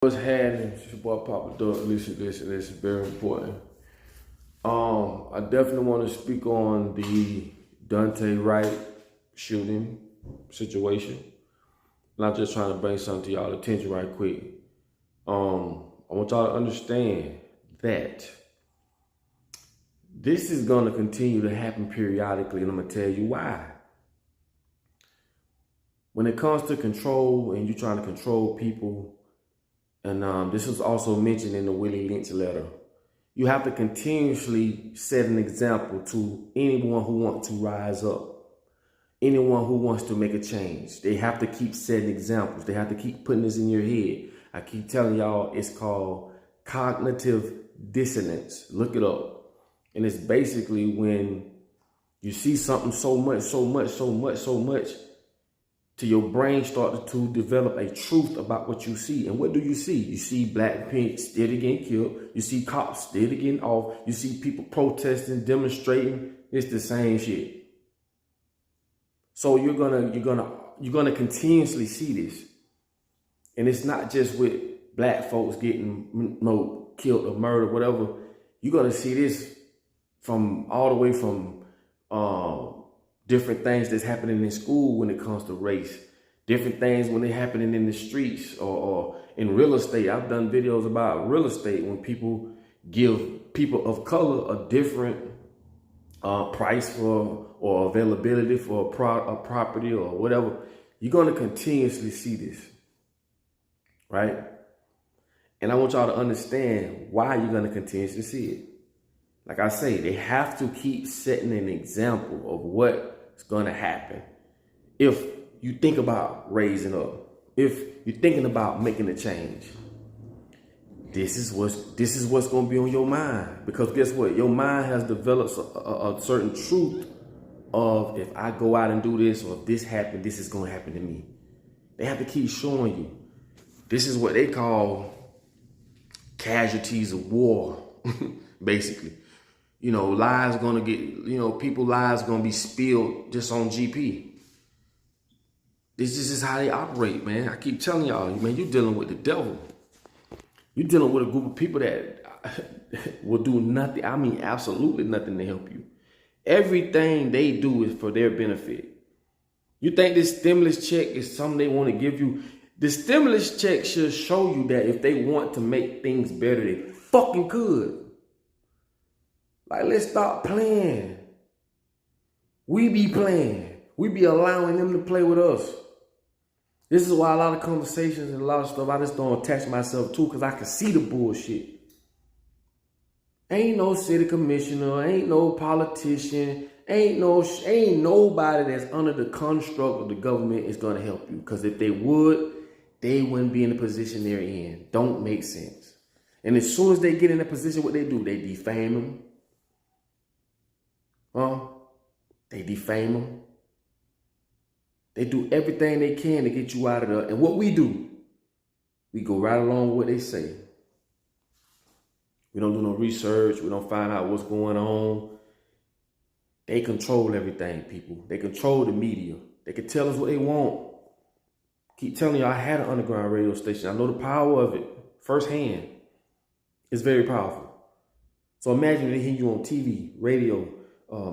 What's happening? It's your boy Papa Duck. Listen, it's very important. I definitely want to speak on the Daunte Wright shooting situation. And I'm just trying to bring something to y'all attention right quick. I want y'all to understand that this is going to continue to happen periodically, and I'm going to tell you why. When it comes to control and you're trying to control people, and this was also mentioned in the Willie Lynch letter, you have to continuously set an example to anyone who wants to rise up, anyone who wants to make a change. They have to keep setting examples. They have to keep putting this in your head. I keep telling y'all, it's called cognitive dissonance. Look it up. And it's basically when you see something so much, till your brain starts to develop a truth about what you see. And what do you see? You see black people still getting killed. You see cops still getting off. You see people protesting, demonstrating. It's the same shit. So you're gonna continuously see this. And it's not just with black folks getting killed or murdered, whatever. You're gonna see this from all the way from different things that's happening in school when it comes to race, different things when they're happening in the streets or in real estate. I've done videos about real estate when people give people of color a different price for or availability for a property or whatever. You're going to continuously see this, right? And I want y'all to understand why you're going to continuously see it. Like I say, they have to keep setting an example of what's going to happen. If you think about raising up, if you're thinking about making a change, this is what's going to be on your mind. Because guess what? Your mind has developed a certain truth of, if I go out and do this, or if this happened, this is going to happen to me. They have to keep showing you. This is what they call casualties of war, basically. You know, lives gonna get, people's lives gonna be spilled just on GP. This is how they operate, man. I keep telling y'all, man, you're dealing with the devil. You're dealing with a group of people that will do nothing. I mean, absolutely nothing to help you. Everything they do is for their benefit. You think this stimulus check is something they want to give you? The stimulus check should show you that if they want to make things better, they fucking could. Like, let's stop playing. We be playing. We be allowing them to play with us. This is why a lot of conversations and a lot of stuff I just don't attach myself to, because I can see the bullshit. Ain't no city commissioner, ain't no politician, ain't nobody that's under the construct of the government is going to help you. Because if they would, they wouldn't be in the position they're in. Don't make sense. And as soon as they get in a position, what they do? They defame them. They defame them. They do everything they can to get you out of there. And what we do, we go right along with what they say. We don't do no research. We don't find out what's going on. They control everything, people. They control the media. They can tell us what they want. Keep telling you, I had an underground radio station. I know the power of it firsthand. It's very powerful. So imagine they hear you on TV, radio,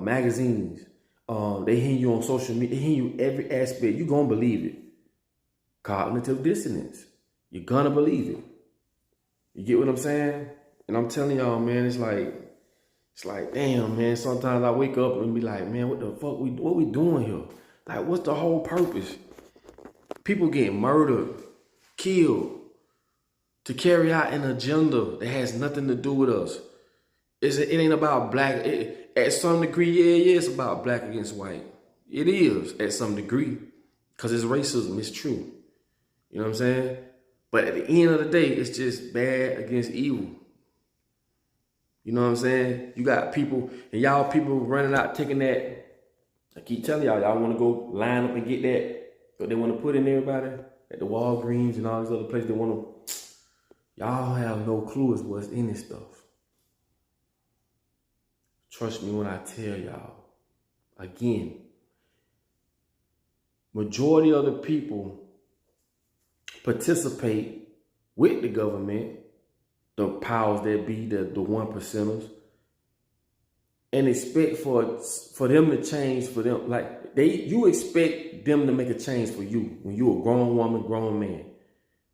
magazines. They hear you on social media. They hear you every aspect. You're going to believe it. Cognitive dissonance. You're going to believe it. You get what I'm saying? And I'm telling y'all, man, it's like, damn, man, sometimes I wake up and be like, man, what the fuck, what we doing here? Like, what's the whole purpose? People getting murdered, killed, to carry out an agenda that has nothing to do with us. It ain't about black. At some degree, yeah, it's about black against white. It is at some degree, because it's racism. It's true. You know what I'm saying? But at the end of the day, it's just bad against evil. You know what I'm saying? You got people, and y'all people running out taking that. I keep telling y'all want to go line up and get that. But they want to put in everybody at the Walgreens and all these other places. They want to. Y'all have no clue as what's in this stuff. Trust me when I tell y'all. Again, majority of the people participate with the government, the powers that be, the one percenters, and expect for them to change for them. Like you expect them to make a change for you when you're a grown woman, grown man.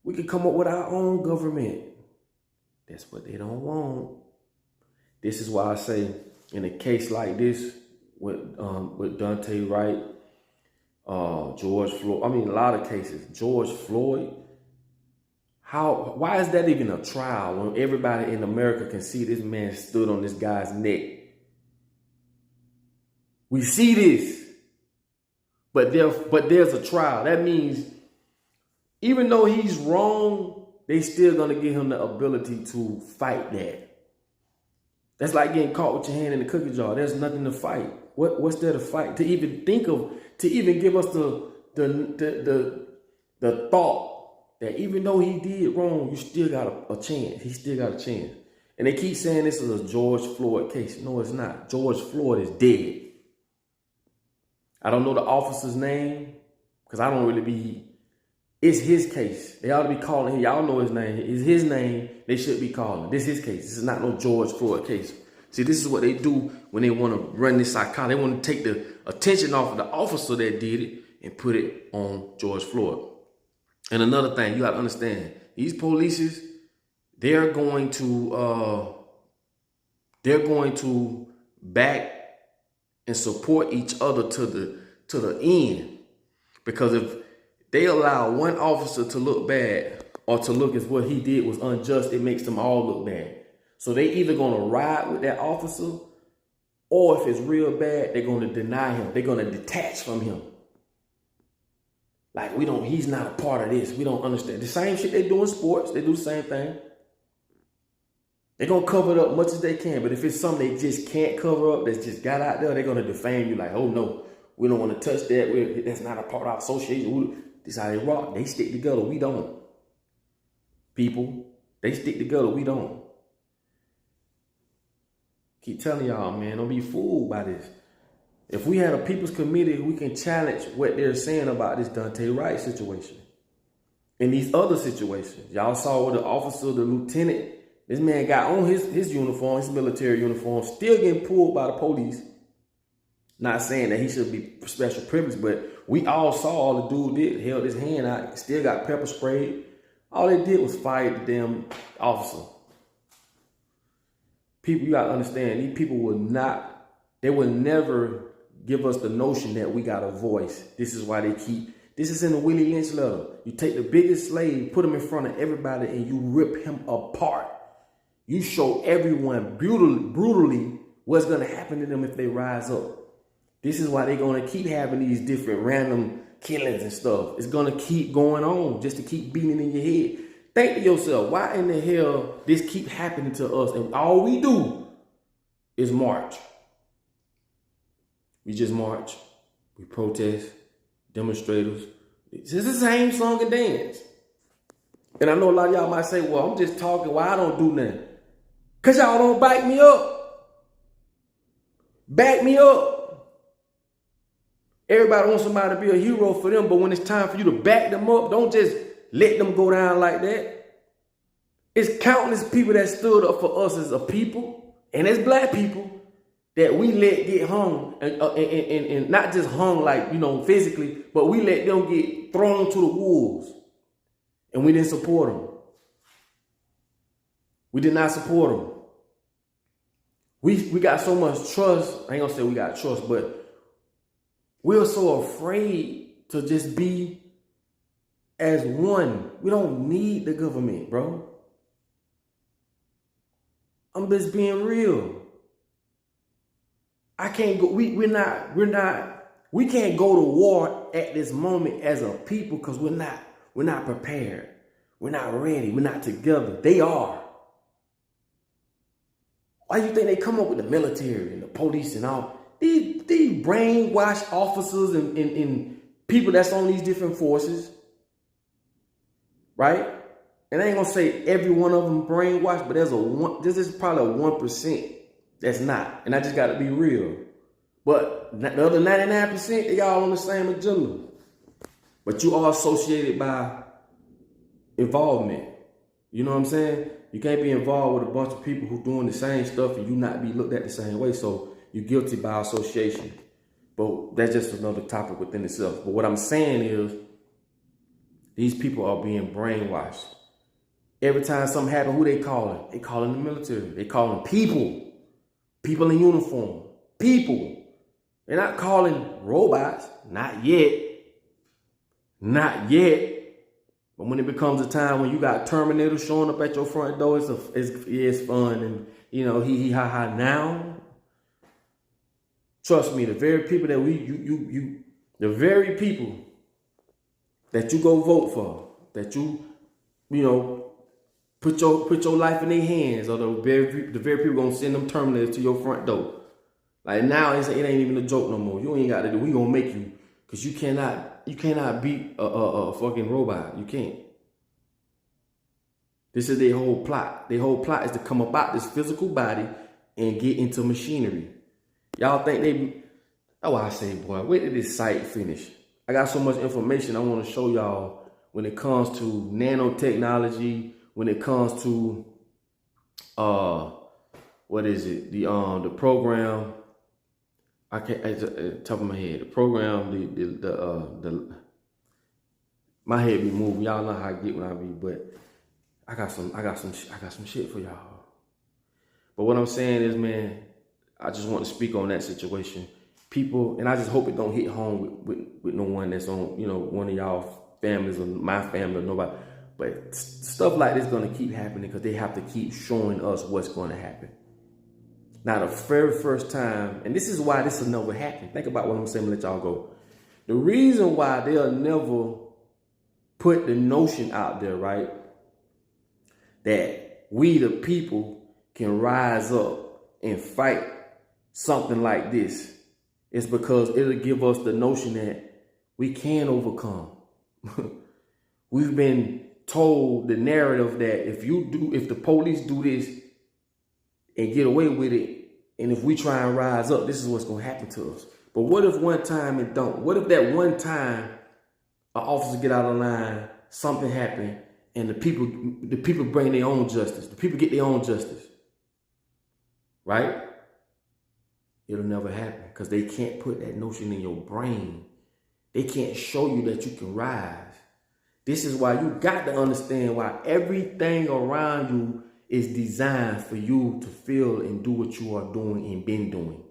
We could come up with our own government. That's what they don't want. This is why I say, in a case like this with Daunte Wright, George Floyd. I mean, a lot of cases. George Floyd. Why is that even a trial when everybody in America can see this man stood on this guy's neck? We see this, but there's a trial. That means even though he's wrong, they still gonna give him the ability to fight that. That's like getting caught with your hand in the cookie jar. There's nothing to fight. What's there to fight? To even think of, to even give us the thought that even though he did wrong, you still got a chance. He still got a chance. And they keep saying this is a George Floyd case. No, it's not. George Floyd is dead. I don't know the officer's name because I don't really be. It's his case. They ought to be calling him. Y'all know his name. It's his name. They should be calling. This is his case. This is not no George Floyd case. See, this is what they do when they want to run this psychology. They want to take the attention off of the officer that did it and put it on George Floyd. And another thing, you got to understand, these polices, they're going to back and support each other to the end. Because if they allow one officer to look bad or to look as what he did was unjust, it makes them all look bad. So they either going to ride with that officer, or if it's real bad, they're going to deny him. They're going to detach from him. Like, he's not a part of this. We don't understand. The same shit they do in sports, they do the same thing. They're going to cover it up much as they can. But if it's something they just can't cover up, that's just got out there, they're going to defame you like, oh no, we don't want to touch that. That's not a part of our association. This is how they rock. They stick together. We don't. People, they stick together. We don't. Keep telling y'all, man, don't be fooled by this. If we had a people's committee, we can challenge what they're saying about this Daunte Wright situation. And these other situations. Y'all saw with the officer, the lieutenant, this man got on his uniform, his military uniform, still getting pulled by the police. Not saying that he should be special privileged, but we all saw all the dude did, held his hand out, still got pepper sprayed. All they did was fire the damn officer. People, you gotta understand, these people they will never give us the notion that we got a voice. This is why this is in the Willie Lynch letter. You take the biggest slave, put him in front of everybody, and you rip him apart. You show everyone brutally what's gonna happen to them if they rise up. This is why they're gonna keep having these different random killings and stuff. It's gonna keep going on just to keep beating in your head. Think to yourself, why in the hell this keep happening to us and all we do is march? We just march, we protest, demonstrators. It's the same song and dance. And I know a lot of y'all might say, well, I'm just talking, why I don't do nothing? Because y'all don't back me up. Back me up. Everybody wants somebody to be a hero for them, but when it's time for you to back them up, don't just let them go down like that. It's countless people that stood up for us as a people and as black people that we let get hung and not just hung like, physically, but we let them get thrown to the wolves and we didn't support them. We did not support them. We got so much trust. I ain't gonna say we got trust, but we're so afraid to just be as one. We don't need the government, bro. I'm just being real. I can't go, we can't go to war at this moment as a people because we're not prepared. We're not ready. We're not together. They are. Why do you think they come up with the military and the police and all? These brainwashed officers and people that's on these different forces. Right? And I ain't gonna say every one of them brainwashed, but this is probably a 1% that's not. And I just gotta be real. But the other 99%, they all on the same agenda. But you are associated by involvement. You know what I'm saying? You can't be involved with a bunch of people who doing the same stuff and you not be looked at the same way. So you're guilty by association. But that's just another topic within itself. But what I'm saying is these people are being brainwashed. Every time something happens, who they calling? They calling the military. They calling people. People in uniform. People. They're not calling robots. Not yet. Not yet. But when it becomes a time when you got Terminators showing up at your front door, it's fun and, you know, hee ha ha. Now, trust me, the very people that the very people that you go vote for, that you know, put your life in their hands, or the very people gonna send them Terminators to your front door. Like now, it ain't even a joke no more. You ain't got to do. We gonna make you, because you cannot beat a fucking robot. You can't. This is their whole plot. Their whole plot is to come about this physical body and get into machinery. Y'all think they? Oh, I say, boy, where did this site finish? I got so much information I want to show y'all when it comes to nanotechnology. When it comes to what is it? The program. I can't at the top of my head. The program, my head be moving. Y'all know how I get when I be, but I got some shit for y'all. But what I'm saying is, man, I just want to speak on that situation. People, and I just hope it don't hit home with no one that's on, you know, one of y'all families or my family or nobody. But stuff like this is gonna keep happening because they have to keep showing us what's gonna happen. Now, the very first time, and this is why this will never happen. Think about what I'm saying, let y'all go. The reason why they'll never put the notion out there, right, that we the people can rise up and fight something like this, is because it'll give us the notion that we can overcome. We've been told the narrative that if the police do this and get away with it, and if we try and rise up, this is what's going to happen to us. But what if one time it don't? What if that one time an officer get out of line, something happen, and the people bring their own justice. The people get their own justice. Right? It'll never happen because they can't put that notion in your brain. They can't show you that you can rise. This is why you got to understand why everything around you is designed for you to feel and do what you are doing and been doing.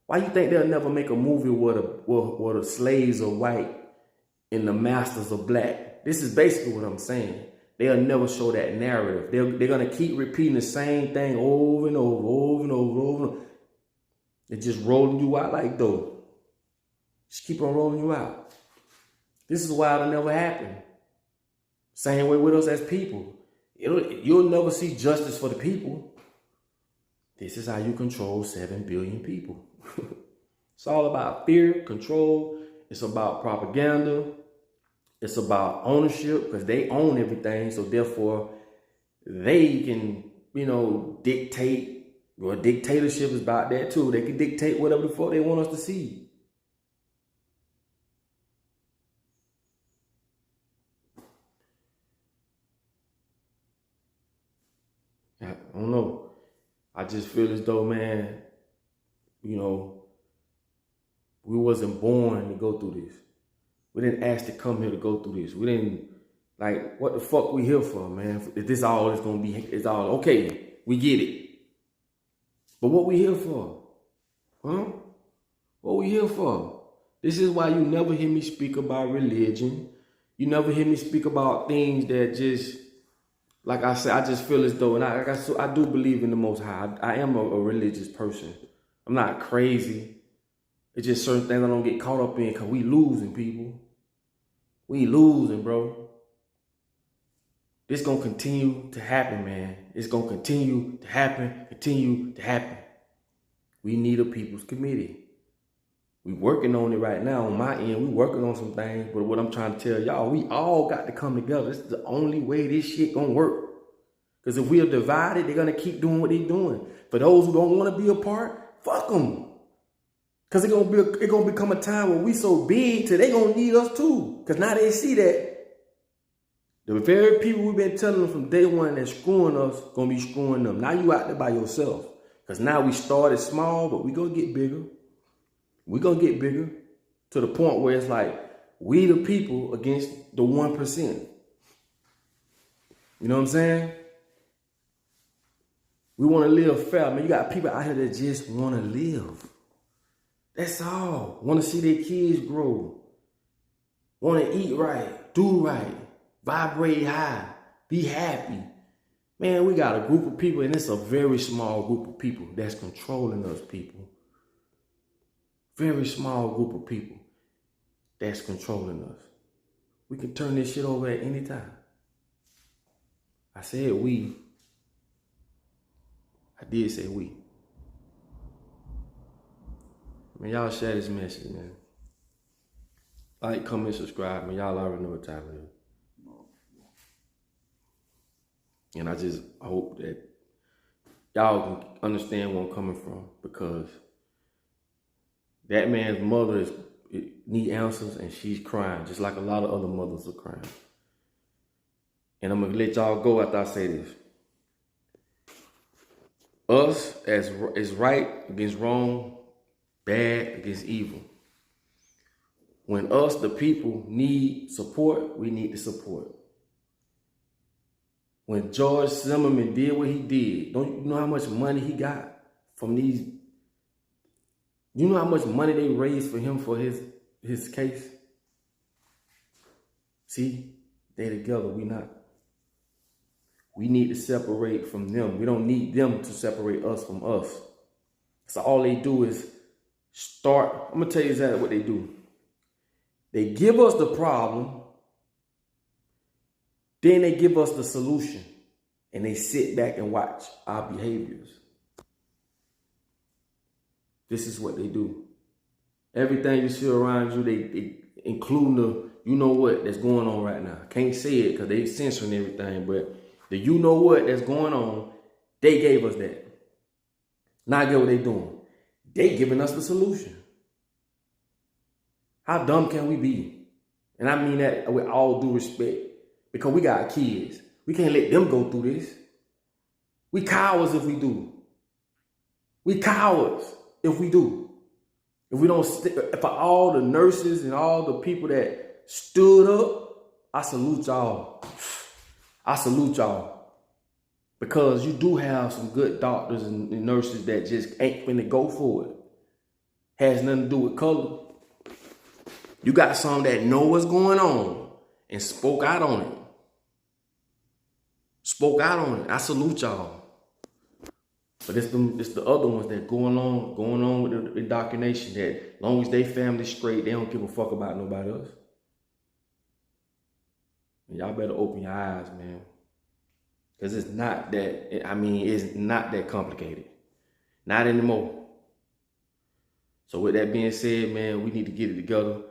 Why you think they'll never make a movie where the slaves are white and the masters are black? This is basically what I'm saying. They'll never show that narrative. They're going to keep repeating the same thing over and over. They're just rolling you out like dough. Just keep on rolling you out. This is why it'll never happen. Same way with us as people. You'll never see justice for the people. This is how you control 7 billion people. It's all about fear, control. It's about propaganda. It's about ownership because they own everything. So therefore, they can, dictate. Well, dictatorship is about that too. They can dictate whatever the fuck they want us to see. I don't know. I just feel as though, man, we wasn't born to go through this. We didn't ask to come here to go through this. We didn't, what the fuck we here for, man? If this all is going to be, it's all, okay, we get it. But what we here for? Huh? What we here for? This is why you never hear me speak about religion. You never hear me speak about things that just, like I said, I just feel as though, and I do believe in the Most High. I am a religious person. I'm not crazy. It's just certain things I don't get caught up in because we losing, people. We losing, bro. This gonna continue to happen, man. It's gonna continue to happen, We need a people's committee. We working on it right now. On my end, we working on some things. But what I'm trying to tell y'all, we all got to come together. This is the only way this shit gonna work. Because if we are divided, they're gonna keep doing what they're doing. For those who don't want to be a part, fuck them. Because it's gonna become a time where we so big till they gonna need us too. Because now they see that The very people we've been telling them from day one that's screwing us, gonna be screwing them. Now you out there by yourself. Because now we started small, but we gonna get bigger. We gonna get bigger to the point where it's like, we the people against the 1%. You know what I'm saying? We want to live fair. Man, you got people out here that just want to live. That's all. Want to see their kids grow. Want to eat right, do right, vibrate high, be happy. Man, we got a group of people, and it's a very small group of people that's controlling us, people. Very small group of people that's controlling us. We can turn this shit over at any time. I said we. I did say we. Man, y'all share this message, man. Like, comment, subscribe, man. Y'all already know what time it is. And I just hope that y'all can understand where I'm coming from, because that man's mother needs answers, and she's crying, just like a lot of other mothers are crying. And I'm going to let y'all go after I say this. Us as right against wrong, bad against evil. When us, the people, need support, we need the support. When George Zimmerman did what he did, don't you know how much money he got from these? You know how much money they raised for him for his case? See, they together, we not. We need to separate from them. We don't need them to separate us from us. So all they do is start. I'm going to tell you exactly what they do. They give us the problem. Then they give us the solution. And they sit back and watch our behaviors. This is what they do. Everything you see around you, they include the you know what that's going on right now. Can't say it because they censoring everything, but the you know what that's going on, they gave us that. Now get what they doing. They giving us the solution. How dumb can we be? And I mean that with all due respect, because we got kids. We can't let them go through this. We cowards if we do. We cowards if we do. If we don't, for all the nurses and all the people that stood up, I salute y'all. I salute y'all. Because you do have some good doctors and nurses that just ain't finna go for it. Has nothing to do with color. You got some that know what's going on and spoke out on it. Spoke out on it. I salute y'all. But it's the other ones that going on with the indoctrination that as long as they family straight, they don't give a fuck about nobody else. And y'all better open your eyes, man. Because it's not that, it's not that complicated. Not anymore. So with that being said, man, we need to get it together.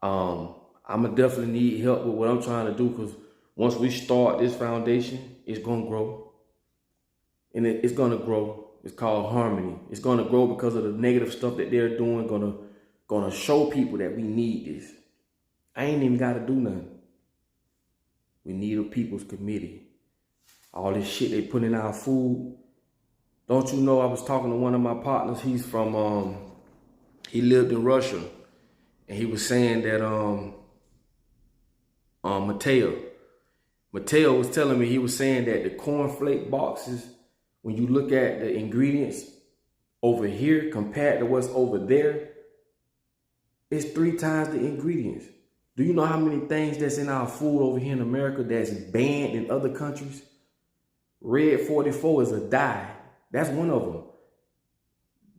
I'ma definitely need help with what I'm trying to do, because once we start this foundation, it's gonna grow. And it's gonna grow. It's called harmony. It's gonna grow because of the negative stuff that they're doing. Gonna show people that we need this. I ain't even gotta do nothing. We need a people's committee. All this shit they put in our food. Don't you know, I was talking to one of my partners. He's from he lived in Russia. And he was saying that Mateo was telling me, he was saying that the cornflake boxes, when you look at the ingredients over here compared to what's over there, it's 3 times the ingredients. Do you know how many things that's in our food over here in America that's banned in other countries? Red 44 is a dye. That's one of them.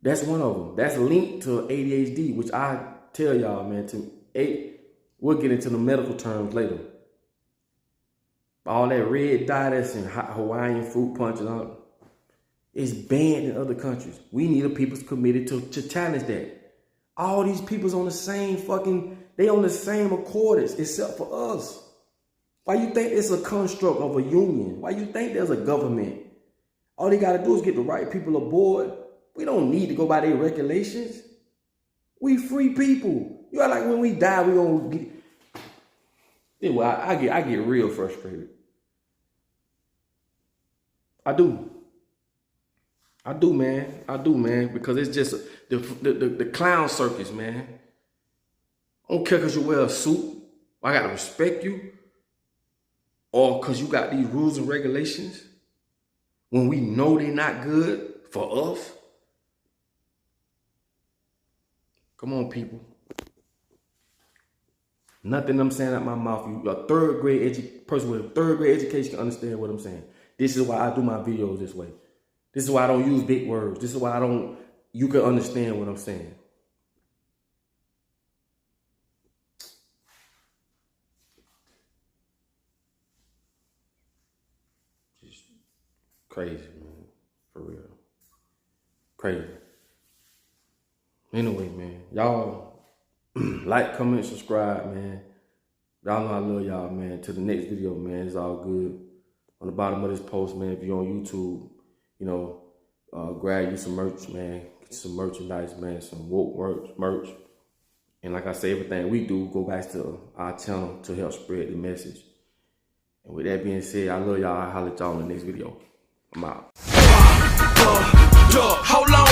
That's one of them. That's linked to ADHD, which I tell y'all, man, we'll get into the medical terms later. All that red dye that's in Hawaiian fruit punch and all, it's banned in other countries. We need a people's committee to challenge that. All these people's on the same they on the same accordance except for us. Why you think it's a construct of a union? Why you think there's a government? All they got to do is get the right people aboard. We don't need to go by their regulations. We free people. You are like when we die, we gonna get. Anyway, I get real frustrated. I do, man. I do, man, because it's just the clown circus, man. I don't care because you wear a suit. I gotta respect you, or because you got these rules and regulations when we know they're not good for us. Come on, people. Nothing I'm saying out my mouth. You a third grade person with a third grade education can understand what I'm saying. This is why I do my videos this way. This is why I don't use big words. This is why you can understand what I'm saying. Just crazy, man. For real. Crazy. Anyway, man. Y'all like, comment, subscribe, man. Y'all know I love y'all, man. Till the next video, man. It's all good. On the bottom of this post, man, if you're on YouTube, you know, grab you some merch, man. Get some merchandise, man. Some woke merch. And like I say, everything we do, go back to our channel to help spread the message. And with that being said, I love y'all. I'll holler at y'all in the next video. I'm out. How long?